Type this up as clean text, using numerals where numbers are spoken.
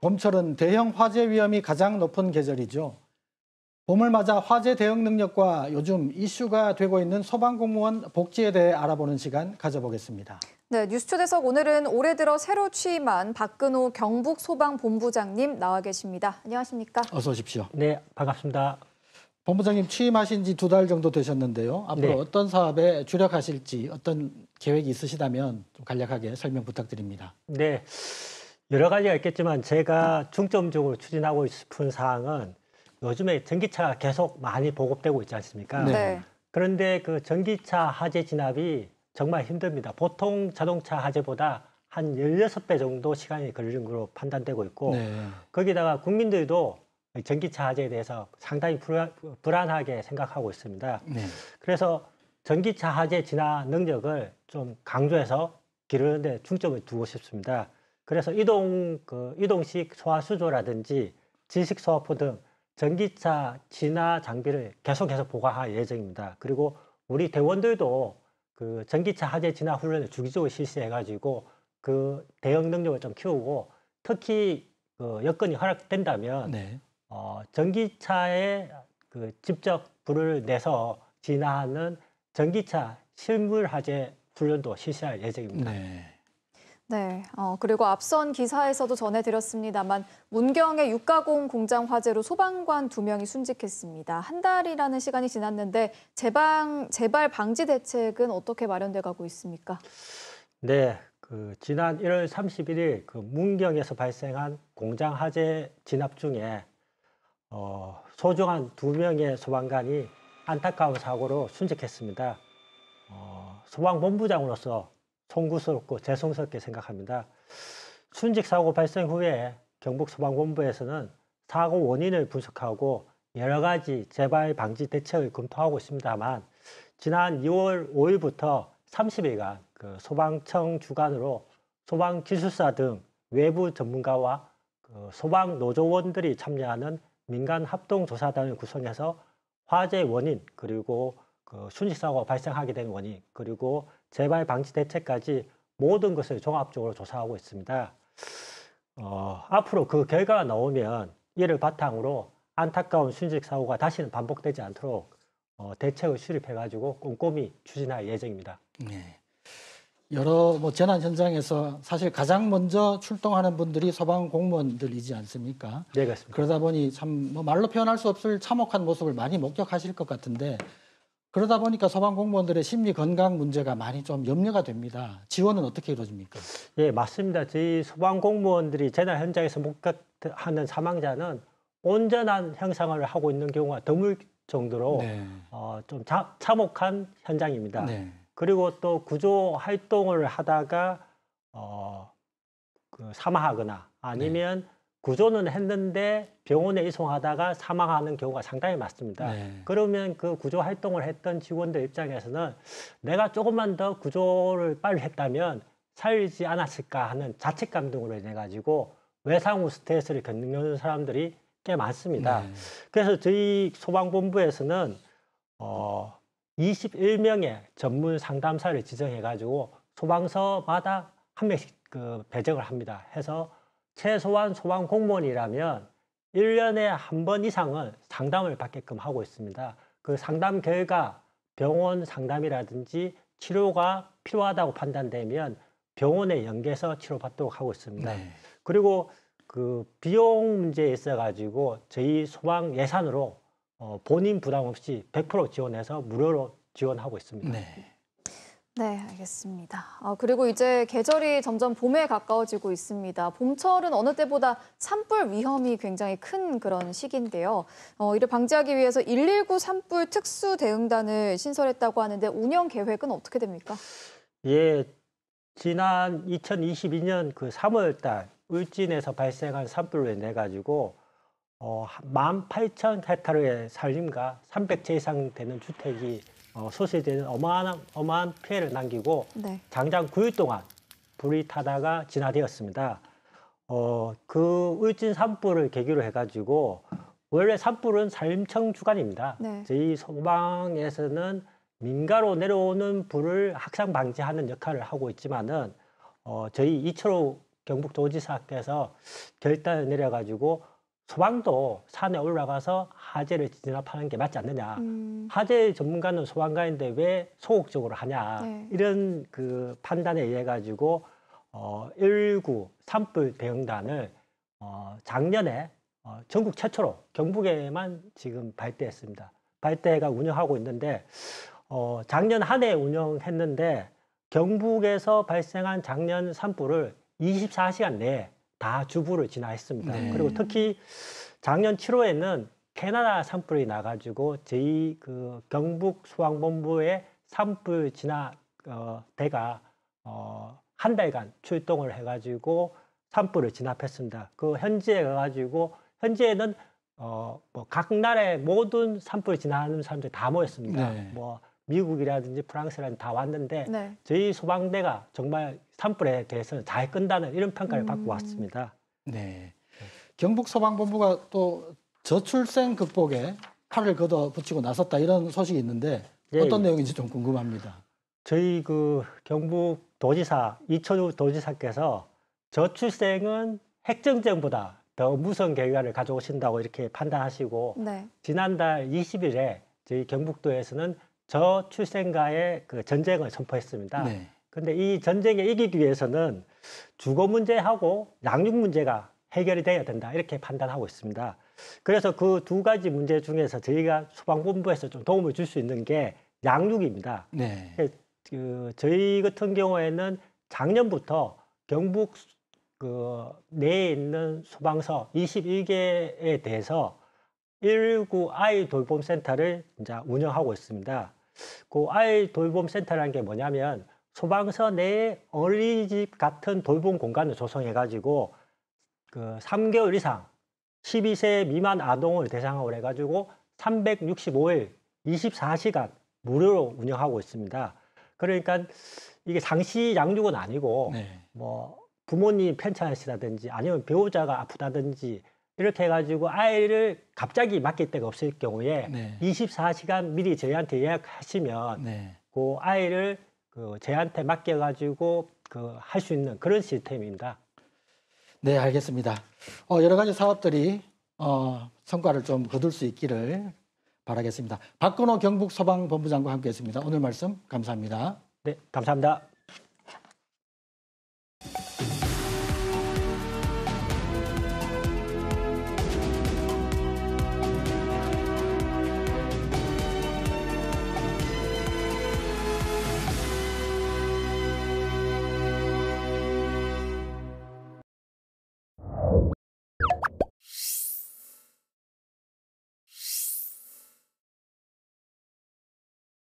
봄철은 대형 화재 위험이 가장 높은 계절이죠. 봄을 맞아 화재 대응 능력과 요즘 이슈가 되고 있는 소방공무원 복지에 대해 알아보는 시간 가져보겠습니다. 네, 뉴스초대석 오늘은 올해 들어 새로 취임한 박근호 경북소방본부장님 나와 계십니다. 안녕하십니까? 어서 오십시오. 네, 반갑습니다. 본부장님 취임하신 지 2달 정도 되셨는데요. 앞으로 네. 어떤 사업에 주력하실지 어떤 계획이 있으시다면 좀 간략하게 설명 부탁드립니다. 네, 여러 가지가 있겠지만 제가 중점적으로 추진하고 싶은 사항은 요즘에 전기차가 계속 많이 보급되고 있지 않습니까? 네. 그런데 그 전기차 화재 진압이 정말 힘듭니다. 보통 자동차 화재보다 한 16배 정도 시간이 걸리는 걸로 판단되고 있고 네. 거기다가 국민들도 전기차 화재에 대해서 상당히 불안하게 생각하고 있습니다. 네. 그래서 전기차 화재 진화 능력을 좀 강조해서 기르는 데 중점을 두고 싶습니다. 그래서 이동식 소화수조라든지 지식 소화포 등 전기차 진화 장비를 계속해서 보강할 예정입니다. 그리고 우리 대원들도 그 전기차 화재 진화 훈련을 주기적으로 실시해가지고 그 대응 능력을 좀 키우고 특히 그 여건이 허락된다면 네. 전기차에 그 직접 불을 내서 진화하는 전기차 실물 화재 훈련도 실시할 예정입니다. 네. 네, 그리고 앞선 기사에서도 전해드렸습니다만 문경의 육가공 공장 화재로 소방관 2명이 순직했습니다. 한 달이라는 시간이 지났는데 재발 방지 대책은 어떻게 마련돼 가고 있습니까? 네, 그 지난 1월 31일 그 문경에서 발생한 공장 화재 진압 중에 소중한 2명의 소방관이 안타까운 사고로 순직했습니다. 소방본부장으로서 송구스럽고 죄송스럽게 생각합니다. 순직 사고 발생 후에 경북소방본부에서는 사고 원인을 분석하고 여러 가지 재발 방지 대책을 검토하고 있습니다만 지난 2월 5일부터 30일간 그 소방청 주관으로 소방기술사 등 외부 전문가와 그 소방노조원들이 참여하는 민간 합동조사단을 구성해서 화재 원인 그리고 그 순직사고가 발생하게 된 원인 그리고 재발 방지 대책까지 모든 것을 종합적으로 조사하고 있습니다. 앞으로 그 결과가 나오면 이를 바탕으로 안타까운 순직사고가 다시는 반복되지 않도록 대책을 수립해가지고 꼼꼼히 추진할 예정입니다. 네. 여러 재난 현장에서 사실 가장 먼저 출동하는 분들이 소방 공무원들이지 않습니까? 네, 그렇습니다. 그러다 보니 참 말로 표현할 수 없을 참혹한 모습을 많이 목격하실 것 같은데 그러다 보니까 소방 공무원들의 심리 건강 문제가 많이 좀 염려가 됩니다. 지원은 어떻게 이루어집니까? 예, 맞습니다. 저희 소방 공무원들이 재난 현장에서 목격하는 사망자는 온전한 형상을 하고 있는 경우가 드물 정도로 네. 좀 참혹한 현장입니다. 네. 그리고 또 구조 활동을 하다가 사망하거나 아니면 구조는 했는데 병원에 이송하다가 사망하는 경우가 상당히 많습니다. 네. 그러면 그 구조 활동을 했던 직원들 입장에서는 내가 조금만 더 구조를 빨리 했다면 살지 않았을까 하는 자책감 등으로 인해 가지고 외상 후 스트레스를 겪는 사람들이 꽤 많습니다. 네. 그래서 저희 소방본부에서는 21명의 전문 상담사를 지정해 가지고 소방서마다 한 명씩 그 배정을 합니다. 해서 최소한 소방 공무원이라면 1년에 한 번 이상은 상담을 받게끔 하고 있습니다. 그 상담 결과 병원 상담이라든지 치료가 필요하다고 판단되면 병원에 연계해서 치료받도록 하고 있습니다. 네. 그리고 그 비용 문제에 있어 가지고 저희 소방 예산으로 본인 부담 없이 100% 지원해서 무료로 지원하고 있습니다. 네. 네, 알겠습니다. 그리고 이제 계절이 점점 봄에 가까워지고 있습니다. 봄철은 어느 때보다 산불 위험이 굉장히 큰 그런 시기인데요. 이를 방지하기 위해서 119 산불 특수 대응단을 신설했다고 하는데 운영 계획은 어떻게 됩니까? 예, 지난 2022년 그 3월 달 울진에서 발생한 산불로 인해 가지고 18,000헥타르의 산림과 300채 이상 되는 주택이 소실되는 어마어마한 피해를 남기고 네. 장장 9일 동안 불이 타다가 진화되었습니다. 그 울진 산불을 계기로 해가지고 원래 산불은 산림청 주관입니다. 네. 저희 소방에서는 민가로 내려오는 불을 확산 방지하는 역할을 하고 있지만은 저희 이철호 경북도지사께서 결단을 내려가지고 소방도 산에 올라가서 화재를 진압하는 게 맞지 않느냐. 화재 전문가는 소방관인데 왜 소극적으로 하냐. 네. 이런 그 판단에 의해 가지고 119 산불 대응단을 작년에 전국 최초로 경북에만 지금 발대했습니다. 발대가 운영하고 있는데 작년 한 해 운영했는데 경북에서 발생한 작년 산불을 24시간 내에 다 주부를 진화했습니다. 네. 그리고 특히 작년 7월에는 캐나다 산불이 나가지고 저희 그 경북 소방본부의 산불 진화 대가 한 달간 출동을 해가지고 산불을 진압했습니다. 그 현지에 가가지고 현지에는 뭐 각 나라의 모든 산불 진화하는 사람들이 다 모였습니다. 네. 뭐 미국이라든지 프랑스라든지 다 왔는데 네. 저희 소방대가 정말 산불에 대해서는 잘 끈다는 이런 평가를 받고 왔습니다. 네. 경북소방본부가 또 저출생 극복에 팔을 걷어붙이고 나섰다 이런 소식이 있는데 예, 어떤 예. 내용인지 좀 궁금합니다. 저희 그 경북도지사 이천우 도지사께서 저출생은 핵정쟁보다 더 무서운 결과를 가져오신다고 이렇게 판단하시고 네. 지난달 20일에 저희 경북도에서는 저출생과의 그 전쟁을 선포했습니다. 네. 근데 이 전쟁에 이기기 위해서는 주거 문제하고 양육 문제가 해결이 돼야 된다 이렇게 판단하고 있습니다. 그래서 그 두 가지 문제 중에서 저희가 소방본부에서 좀 도움을 줄 수 있는 게 양육입니다. 네. 저희 같은 경우에는 작년부터 경북 그 내에 있는 소방서 21개에 대해서 119 아이 돌봄 센터를 이제 운영하고 있습니다. 그 아이 돌봄 센터라는 게 뭐냐면 소방서 내에 어린이집 같은 돌봄 공간을 조성해 가지고 그 3개월 이상 12세 미만 아동을 대상으로 해 가지고 365일 24시간 무료로 운영하고 있습니다. 그러니까 이게 상시 양육은 아니고 네. 뭐 부모님 편찮으시다든지 아니면 배우자가 아프다든지 이렇게 해가지고 아이를 갑자기 맡길 데가 없을 경우에 네. 24시간 미리 저희한테 예약하시면 네. 그 아이를 그 저희한테 맡겨가지고 그 할 수 있는 그런 시스템입니다. 네, 알겠습니다. 여러 가지 사업들이 성과를 좀 거둘 수 있기를 바라겠습니다. 박근호 경북소방본부장과 함께했습니다. 오늘 말씀 감사합니다. 네, 감사합니다.